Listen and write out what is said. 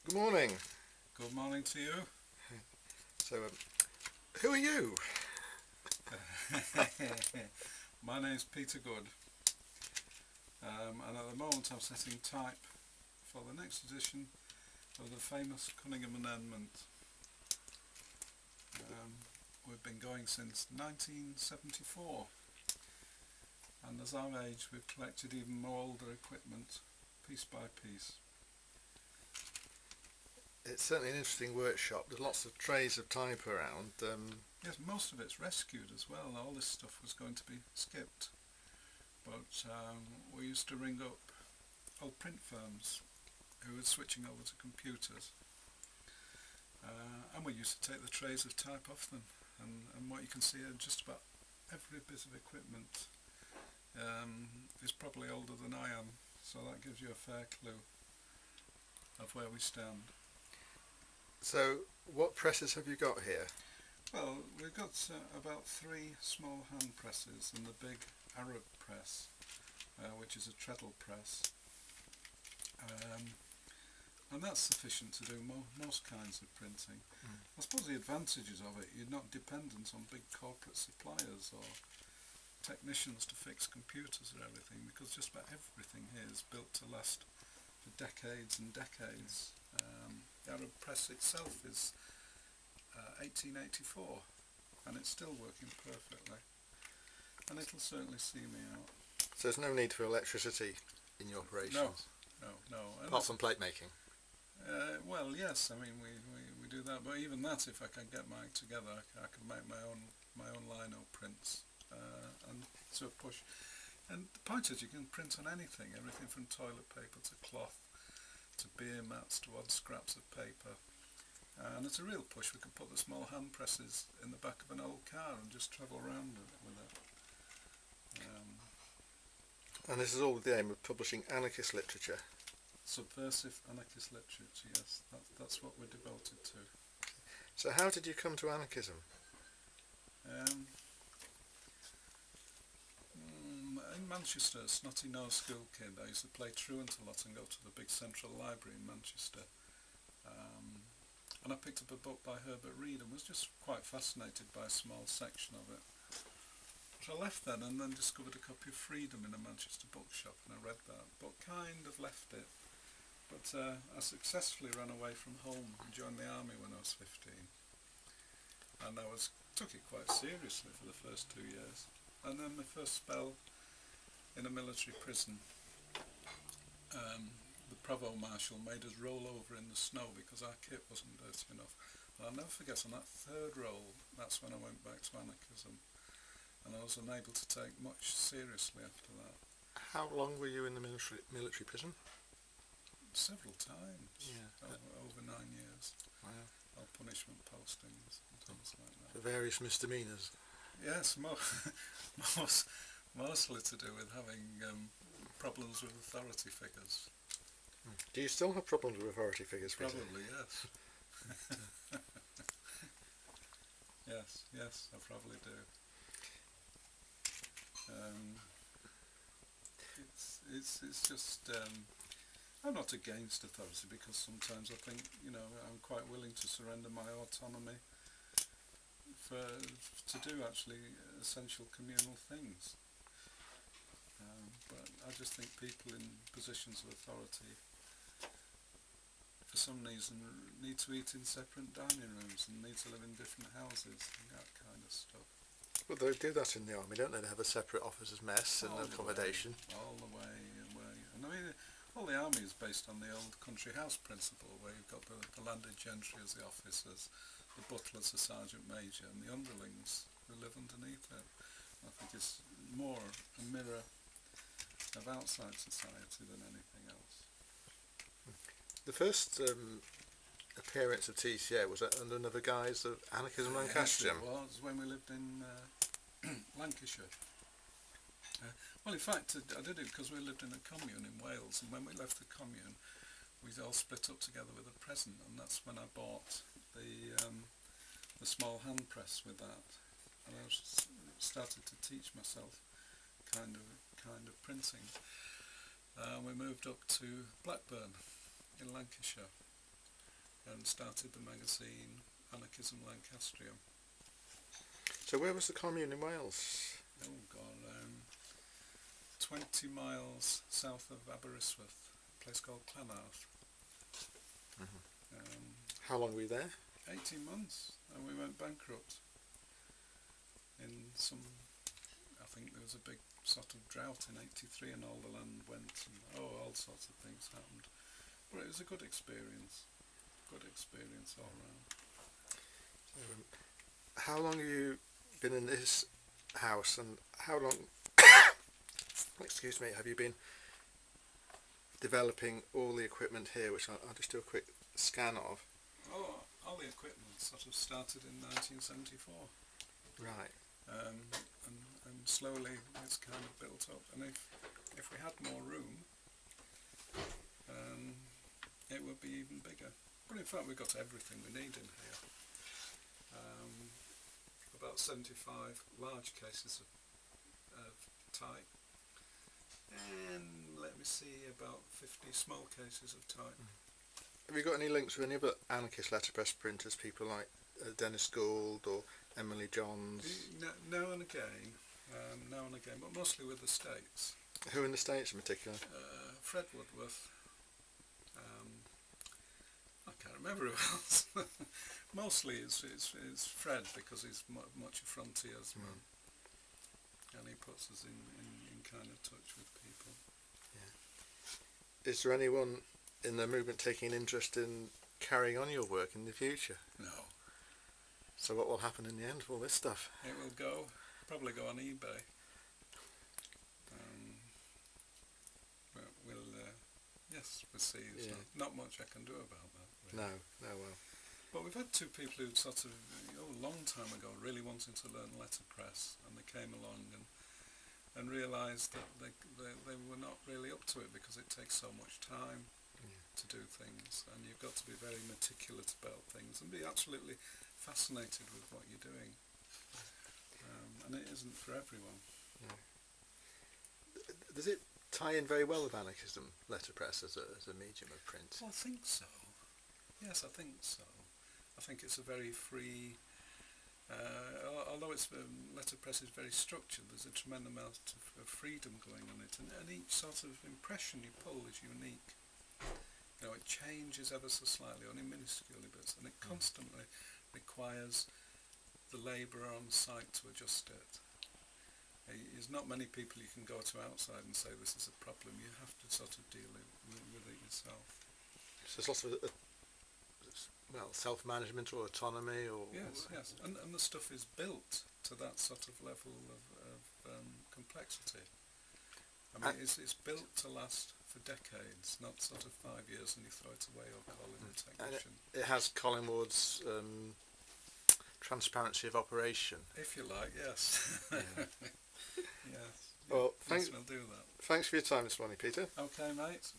Good morning. Good morning to you. So, who are you? My name's Peter Good, and at the moment I'm setting type for the next edition of the famous Cunningham Amendment. We've been going since 1974, and as our age we've collected even more older equipment, piece by piece. It's certainly an interesting workshop. There's lots of trays of type around. Yes, most of it's rescued as well. All this stuff was going to be skipped, but we used to ring up old print firms who were switching over to computers, and we used to take the trays of type off them, and what you can see are just about every bit of equipment is probably older than I am, so that gives you a fair clue of where we stand. So, what presses have you got here? Well, we've got about 3 small hand presses and the big Arab press, which is a treadle press, and that's sufficient to do most kinds of printing. I suppose the advantages of it, you're not dependent on big corporate suppliers or technicians to fix computers or everything, because just about everything here is built to last for decades and decades. The Arab press itself is 1884, and it's still working perfectly, and it'll certainly see me out. So there's no need for electricity in your operations? No. Apart from plate making? Well, yes, I mean we do that, but even that, if I can get mine together, I can make my own lino prints, and to a push. And the point is, you can print on anything from toilet paper to cloth, to beer mats, to odd scraps of paper. And at a real push, we can put the small hand presses in the back of an old car and just travel around with it. And this is all with the aim of publishing anarchist literature? Subversive anarchist literature, yes, that's what we're devoted to. So how did you come to anarchism? In Manchester, a snotty nose school kid, I used to play truant a lot and go to the big central library in Manchester. And I picked up a book by Herbert Reed and was just quite fascinated by a small section of it. So I left then, and then discovered a copy of Freedom in a Manchester bookshop, and I read that, but kind of left it. But I successfully ran away from home and joined the army when I was 15. And I took it quite seriously for the first 2 years. And then my first spell in a military prison, the provost marshal made us roll over in the snow because our kit wasn't dirty enough. And I'll never forget, on that third roll, that's when I went back to anarchism, and I was unable to take much seriously after that. How long were you in the military prison? Several times, yeah. over 9 years. Wow. All punishment postings and things like that. For various misdemeanours? Yes, mostly to do with having problems with authority figures. Do you still have problems with authority figures? Probably, yes. Yes, I probably do. It's just, I'm not against authority, because sometimes I think, I'm quite willing to surrender my autonomy to do actually essential communal things. But I just think people in positions of authority, for some reason, need to eat in separate dining rooms and need to live in different houses and that kind of stuff. Well, they do that in the army, don't they? They have a separate officers' mess and accommodation. All the way. And I mean, all the army is based on the old country house principle, where you've got the landed gentry as the officers, the butlers, the sergeant major, and the underlings who live underneath it. I think it's more a mirror of outside society than anything else. The first appearance of TCA was under another guise of Anarchism Lancaster. Yes, it was when we lived in Lancashire. Well, in fact, I did it because we lived in a commune in Wales, and when we left the commune, we all split up together with a present, and that's when I bought the small hand press with that, and I started to teach myself kind of printing. We moved up to Blackburn in Lancashire, and started the magazine Anarchism Lancastrian. So where was the commune in Wales? Oh God, 20 miles south of Aberystwyth, a place called Llanarth. How long were you there? 18 months, and we went bankrupt in some, I think there was a big sort of drought in 83 and all the land went and all sorts of things happened. But it was a good experience all round. How long have you been in this house, and how long excuse me, have you been developing all the equipment here, which I'll just do a quick scan of? Oh, all the equipment sort of started in 1974. Right. And slowly it's kind of built up. And if we had more room, it would be even bigger. But in fact, we've got everything we need in here. About 75 large cases of type, and let me see, about 50 small cases of type. Have you got any links with any other anarchist letterpress printers, people like Dennis Gould or Emily Johns? Now and again, but mostly with the States. Who in the States in particular? Fred Woodworth. I can't remember who else. Mostly it's Fred, because he's much a frontiersman, and he puts us in kind of touch with people. Yeah. Is there anyone in the movement taking an interest in carrying on your work in the future? No. So what will happen in the end with all this stuff? It will probably go on eBay. But we'll see. There's not much I can do about that. Really. No, well. But we've had two people who sort of, a long time ago, really wanting to learn letterpress, and they came along and realised that they were not really up to it, because it takes so much time to do things, and you've got to be very meticulous about things and be absolutely fascinated with what you're doing. And it isn't for everyone. No. Does it tie in very well with anarchism, letterpress, as a medium of print? Well, I think so. Yes, I think so. I think it's a very free, although it's letterpress is very structured, there's a tremendous amount of freedom going on it, and each sort of impression you pull is unique. You know, it changes ever so slightly, only minusculely bits, and it constantly requires the labourer on site to adjust it. There's not many people you can go to outside and say this is a problem. You have to sort of deal with it yourself. So there's lots of self-management or autonomy, or yes, and the stuff is built to that sort of level of complexity. I mean, it's built to last for decades, not sort of 5 years and you throw it away or call in a technician. And it has Collingwood's transparency of operation. If you like, yes. Yeah. Yes. Well, yes, we'll do that. Thanks for your time this morning, Peter. Okay, mate.